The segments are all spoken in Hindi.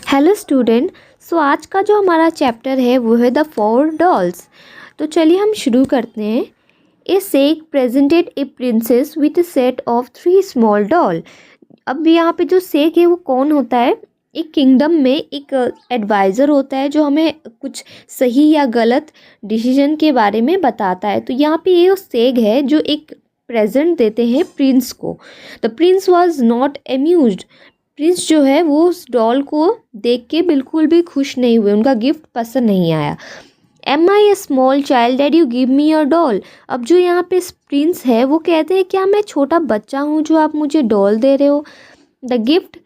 Hello student. सो आज का जो हमारा चैप्टर है वो है द फोर डॉल्स। तो चलिए हम शुरू करते हैं। A sage presented a princess with a set of 3 small doll. अब यहाँ पे जो सेक है वो कौन होता है? एक किंगडम में एक एडवाइज़र होता है जो हमें कुछ सही या गलत डिसीजन के बारे में बताता है। तो यहाँ पे ये सेग है जो एक प्रेजेंट देते हैं प्रिंस को। The prince was not amused. Prince जो है वो उस डॉल को देख के बिल्कुल भी खुश नहीं हुए, उनका गिफ्ट पसंद नहीं आया। Am I a small child dad you give me your doll. अब जो यहाँ पे प्रिंस है वो कहते हैं क्या मैं छोटा बच्चा हूँ जो आप मुझे डॉल दे रहे हो? The gift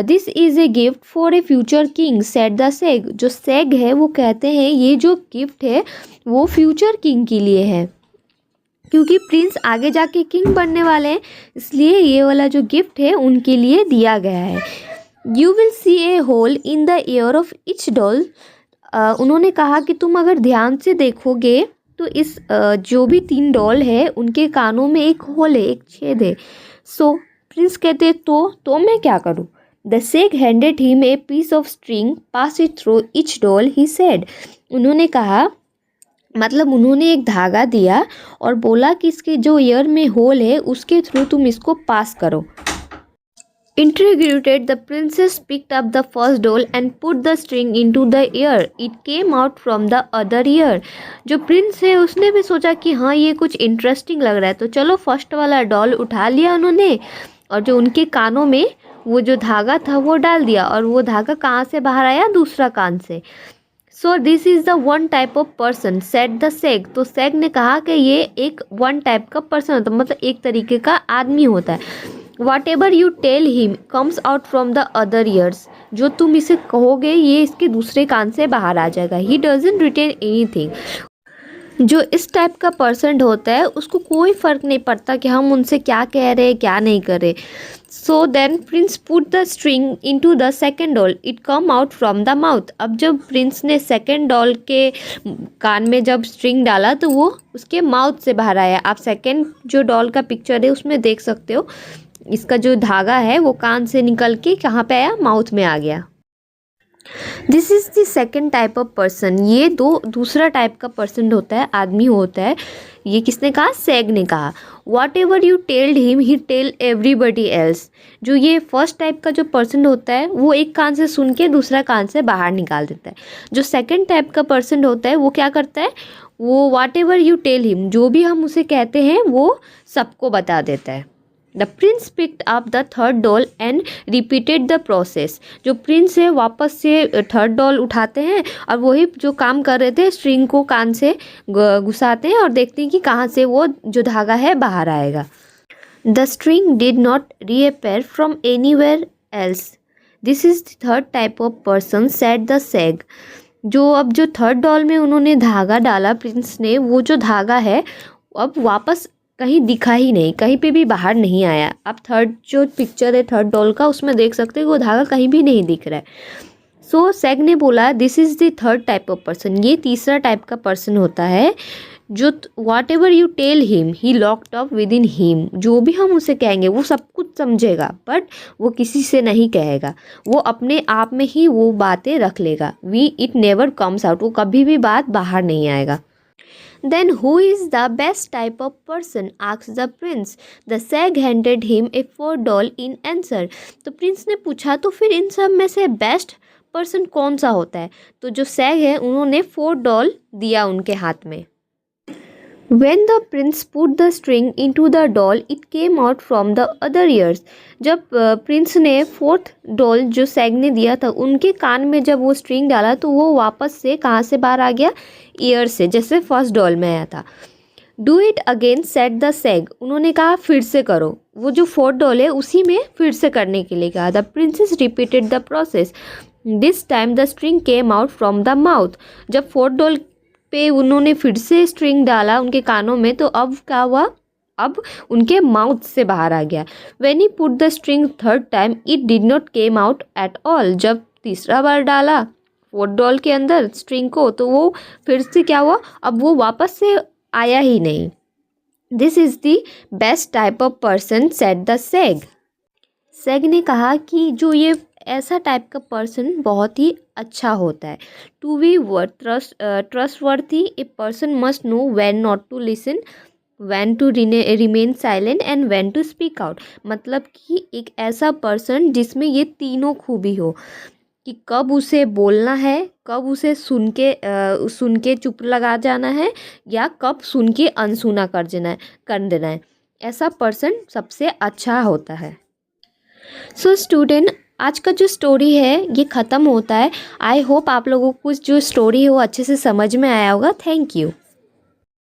this is a gift for a future king said the सेग। जो सेग है वो कहते हैं ये जो गिफ्ट है वो फ्यूचर किंग के लिए है, क्योंकि प्रिंस आगे जाके किंग बनने वाले हैं, इसलिए ये वाला जो गिफ्ट है उनके लिए दिया गया है। You will see a hole in the ear of each doll. उन्होंने कहा कि तुम अगर ध्यान से देखोगे तो इस जो भी 3 डॉल है उनके कानों में एक होल है, एक छेद है। सो प्रिंस कहते तो मैं क्या करूँ? The sage handed him a piece of string pass it through each doll he said. उन्होंने कहा, मतलब उन्होंने एक धागा दिया और बोला कि इसके जो ईयर में होल है उसके थ्रू तुम इसको पास करो। Intrigued, the princess picked up the first doll and put the string into the ear. It came out from the other ear. जो प्रिंस है उसने भी सोचा कि हाँ ये कुछ इंटरेस्टिंग लग रहा है, तो चलो फर्स्ट वाला डॉल उठा लिया उन्होंने और जो उनके कानों में वो जो धागा था वो डाल दिया, और वो धागा कहाँ से बाहर आया? दूसरा कान से। So this is the one type of person said the सेग। तो सेग ने कहा कि ये एक वन टाइप का पर्सन होता है, मतलब एक तरीके का आदमी होता है। Whatever you tell him comes out from the other ears. जो तुम इसे कहोगे ये इसके दूसरे कान से बाहर आ जाएगा। He doesn't retain anything. जो इस टाइप का पर्सन होता है उसको कोई फ़र्क नहीं पड़ता कि हम उनसे क्या कह रहे हैं क्या नहीं कर रहे। So then prince put the string into the second doll, it come out from the mouth. अब जब प्रिंस ने सेकेंड डॉल के कान में जब स्ट्रिंग डाला तो वो उसके माउथ से बाहर आया। आप सेकेंड जो डॉल का पिक्चर है उसमें देख सकते हो, इसका जो धागा है वो कान से निकल के कहाँ पे आया? माउथ में आ गया। This is the second type of person. ये दूसरा टाइप का पर्सन होता है, आदमी होता है। ये किसने कहा? सेग ने कहा। Whatever you told him he tell everybody else. जो ये फर्स्ट टाइप का जो पर्सन होता है वो एक कान से सुन के दूसरा कान से बाहर निकाल देता है। जो सेकेंड टाइप का पर्सन होता है वो क्या करता है? वो whatever you tell him, जो भी हम उसे कहते हैं वो सबको बता देता है। The Prince picked up the third doll and repeated the process. जो प्रिंस है वापस से थर्ड डॉल उठाते हैं और वही जो काम कर रहे थे स्ट्रिंग को कान से घुसाते हैं और देखते हैं कि कहाँ से वो जो धागा है बाहर आएगा। The string did not reappear from anywhere else. This is the third type of person said the सेग। जो अब जो थर्ड डॉल में उन्होंने धागा डाला प्रिंस ने, वो जो धागा है अब वापस कहीं दिखा ही नहीं, कहीं पे भी बाहर नहीं आया। आप थर्ड जो पिक्चर है थर्ड डॉल का उसमें देख सकते हैं वो धागा कहीं भी नहीं दिख रहा है। सो सेग ने बोला this is the third type of person. ये तीसरा टाइप का पर्सन होता है जो whatever you tell him he locked up within him. जो भी हम उसे कहेंगे वो सब कुछ समझेगा बट वो किसी से नहीं कहेगा, वो अपने आप में ही वो बातें रख लेगा। We it never comes out, वो कभी भी बात बाहर नहीं आएगा। Then who is the best type of person? asked the prince. The sag handed him a 4 doll in answer. तो प्रिंस ने पूछा तो फिर इन सब में से बेस्ट पर्सन कौन सा होता है? तो जो सैग है उन्होंने 4 डॉल दिया उनके हाथ में। When the prince put the string into the doll, it came out from the other ears. जब प्रिंस ने 4th डॉल जो सैग ने दिया था उनके कान में जब वो स्ट्रिंग डाला तो वो वापस से कहाँ से बाहर आ गया? ईयर से, जैसे फर्स्ट डॉल में आया था। Do it again set the सैग। उन्होंने कहा फिर से करो। वो जो 4th डॉल है उसी में फिर से करने के लिए कहा। The princess repeated the process. This time the string came out from the mouth. जब 4th डॉल पे उन्होंने फिर से स्ट्रिंग डाला उनके कानों में तो अब क्या हुआ? अब उनके माउथ से बाहर आ गया। When he put the string third time it did not came out at all. जब तीसरा बार डाला 4th डॉल के अंदर स्ट्रिंग को तो वो फिर से क्या हुआ? अब वो वापस से आया ही नहीं। This is the best type of person said the सेग। सेग ने कहा कि जो ये ऐसा टाइप का पर्सन बहुत ही अच्छा होता है। To be trustworthy a person must know when not to listen, when to remain silent and when to speak out. मतलब कि एक ऐसा पर्सन जिसमें ये तीनों खूबी हो कि कब उसे बोलना है, कब उसे सुन के चुप लगा जाना है, या कब सुन के अनसुना कर देना है। ऐसा पर्सन सबसे अच्छा होता है। सो स्टूडेंट, आज का जो स्टोरी है ये ख़त्म होता है। आई होप आप लोगों को कुछ जो स्टोरी है वो अच्छे से समझ में आया होगा। Thank you.